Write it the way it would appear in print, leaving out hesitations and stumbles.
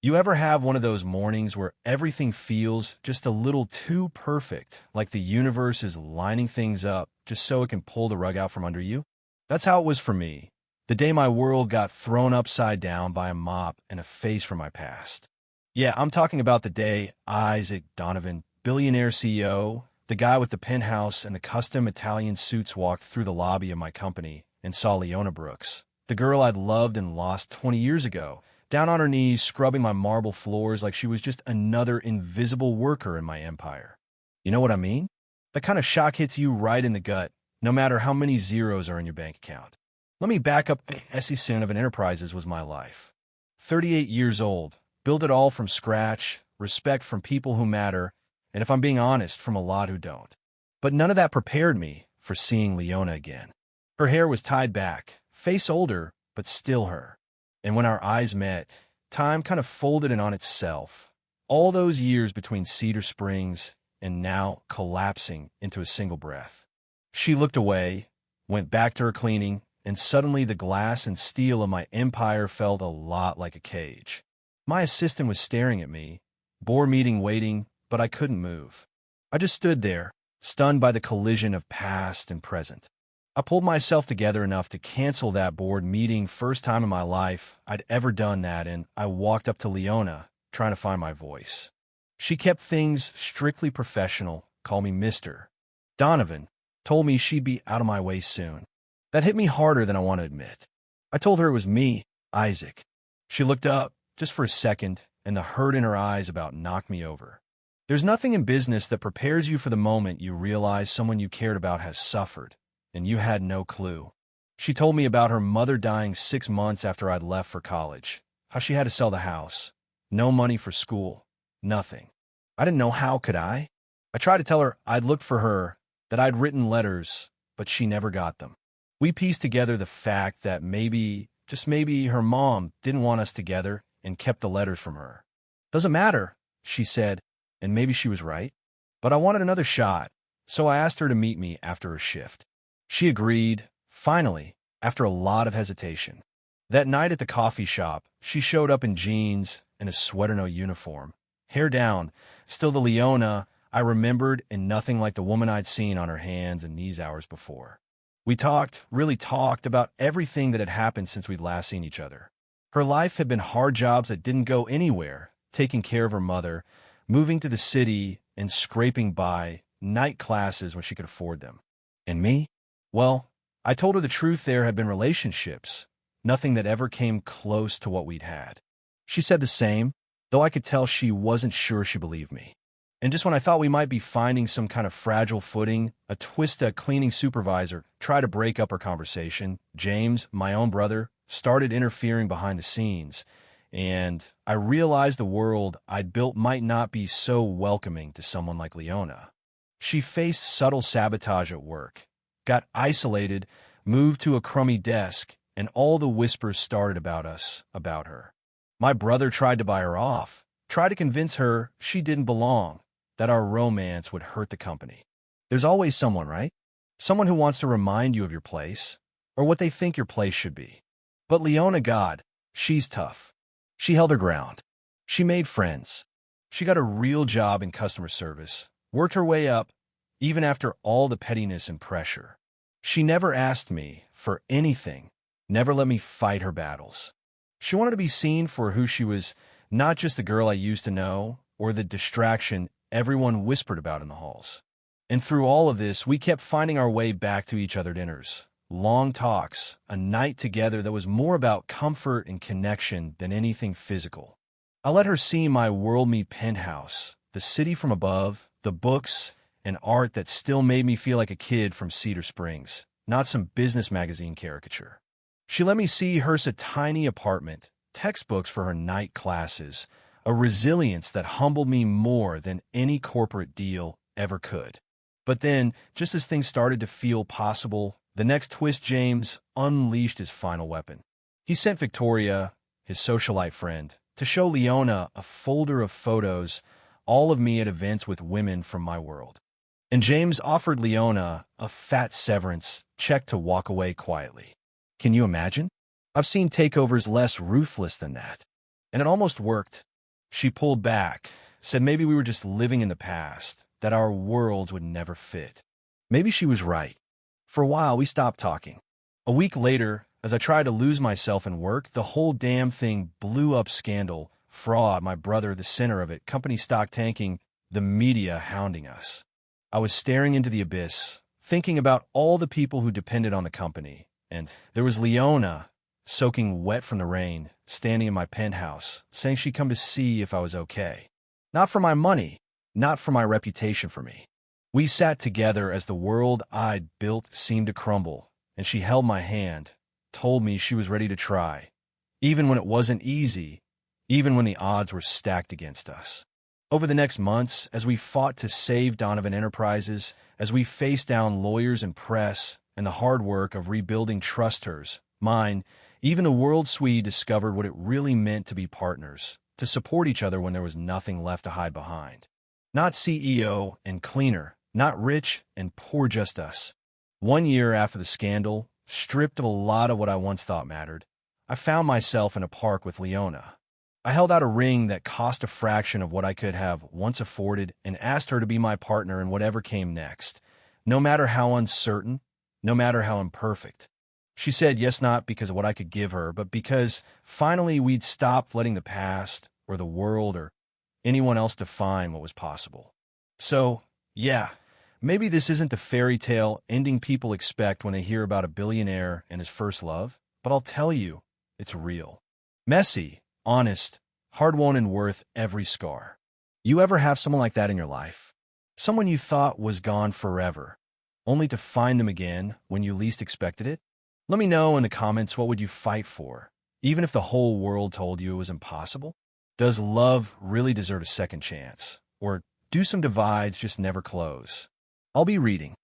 You ever have one of those mornings where everything feels just a little too perfect, like the universe is lining things up just so it can pull the rug out from under you? That's how it was for me, the day my world got thrown upside down by a mop and a face from my past. Yeah, I'm talking about the day Isaac Donovan, billionaire CEO, the guy with the penthouse and the custom Italian suits, walked through the lobby of my company and saw Leona Brooks, the girl I'd loved and lost 20 years ago, down on her knees, scrubbing my marble floors like she was just another invisible worker in my empire. You know what I mean? The kind of shock hits you right in the gut, no matter how many zeros are in your bank account. Let me back up. The essence of an enterprises was my life. 38 years old, build it all from scratch, respect from people who matter, and if I'm being honest, from a lot who don't. But none of that prepared me for seeing Leona again. Her hair was tied back, face older, but still her. And when our eyes met, time kind of folded in on itself. All those years between Cedar Springs and now collapsing into a single breath. She looked away, went back to her cleaning, and suddenly the glass and steel of my empire felt a lot like a cage. My assistant was staring at me, board meeting waiting, but I couldn't move. I just stood there, stunned by the collision of past and present. I pulled myself together enough to cancel that board meeting, first time in my life I'd ever done that, and I walked up to Leona, trying to find my voice. She kept things strictly professional, called me Mr. Donovan, told me she'd be out of my way soon. That hit me harder than I want to admit. I told her it was me, Isaac. She looked up, just for a second, and the hurt in her eyes about knocked me over. There's nothing in business that prepares you for the moment you realize someone you cared about has suffered, and you had no clue. She told me about her mother dying 6 months after I'd left for college, how she had to sell the house, no money for school, nothing. I didn't know how could I. I tried to tell her I'd looked for her, that I'd written letters, but she never got them. We pieced together the fact that maybe, just maybe, her mom didn't want us together and kept the letters from her. Doesn't matter, she said, and maybe she was right. But I wanted another shot, so I asked her to meet me after her shift. She agreed, finally, after a lot of hesitation. That night at the coffee shop, she showed up in jeans and a sweater-no uniform, hair down, still the Leona I remembered and nothing like the woman I'd seen on her hands and knees hours before. We talked, really talked, about everything that had happened since we'd last seen each other. Her life had been hard jobs that didn't go anywhere, taking care of her mother, moving to the city, and scraping by, night classes when she could afford them. And me? Well, I told her the truth. There had been relationships, nothing that ever came close to what we'd had. She said the same, though I could tell she wasn't sure she believed me. And just when I thought we might be finding some kind of fragile footing, a twista cleaning supervisor tried to break up our conversation. James, my own brother, started interfering behind the scenes, and I realized the world I'd built might not be so welcoming to someone like Leona. She faced subtle sabotage at work, got isolated, moved to a crummy desk, and all the whispers started about us, about her. My brother tried to buy her off, tried to convince her she didn't belong, that our romance would hurt the company. There's always someone, right? Someone who wants to remind you of your place, or what they think your place should be. But Leona, God, she's tough. She held her ground. She made friends. She got a real job in customer service, worked her way up, even after all the pettiness and pressure. She never asked me for anything, never let me fight her battles. She wanted to be seen for who she was, not just the girl I used to know, or the distraction everyone whispered about in the halls. And through all of this, we kept finding our way back to each other dinners, long talks, a night together that was more about comfort and connection than anything physical. I let her see my world-me penthouse, the city from above, the books and art that still made me feel like a kid from Cedar Springs, not some business magazine caricature. She let me see hers, a tiny apartment, textbooks for her night classes, a resilience that humbled me more than any corporate deal ever could. But then, just as things started to feel possible, the next twist, James unleashed his final weapon. He sent Victoria, his socialite friend, to show Leona a folder of photos, all of me at events with women from my world. And James offered Leona a fat severance check to walk away quietly. Can you imagine? I've seen takeovers less ruthless than that. And it almost worked. She pulled back, said maybe we were just living in the past, that our worlds would never fit. Maybe she was right. For a while, we stopped talking. A week later, as I tried to lose myself in work, the whole damn thing blew up. Scandal, fraud, my brother the center of it, company stock tanking, the media hounding us. I was staring into the abyss, thinking about all the people who depended on the company. And there was Leona, soaking wet from the rain, standing in my penthouse, saying she'd come to see if I was okay. Not for my money, not for my reputation for me. We sat together as the world I'd built seemed to crumble, and she held my hand, told me she was ready to try, even when it wasn't easy, even when the odds were stacked against us. Over the next months, as we fought to save Donovan Enterprises, as we faced down lawyers and press, and the hard work of rebuilding trust hers, mine, even the world Swede discovered what it really meant to be partners, to support each other when there was nothing left to hide behind. Not CEO and cleaner, not rich and poor, just us. 1 year after the scandal, stripped of a lot of what I once thought mattered, I found myself in a park with Leona. I held out a ring that cost a fraction of what I could have once afforded and asked her to be my partner in whatever came next, no matter how uncertain, no matter how imperfect. She said yes, not because of what I could give her, but because finally we'd stopped letting the past or the world or anyone else define what was possible. So, yeah, maybe this isn't the fairy tale ending people expect when they hear about a billionaire and his first love, but I'll tell you, it's real. Messy, honest, hard-won, and worth every scar. You ever have someone like that in your life? Someone you thought was gone forever, only to find them again when you least expected it? Let me know in the comments, what would you fight for, even if the whole world told you it was impossible? Does love really deserve a second chance? Or do some divides just never close? I'll be reading.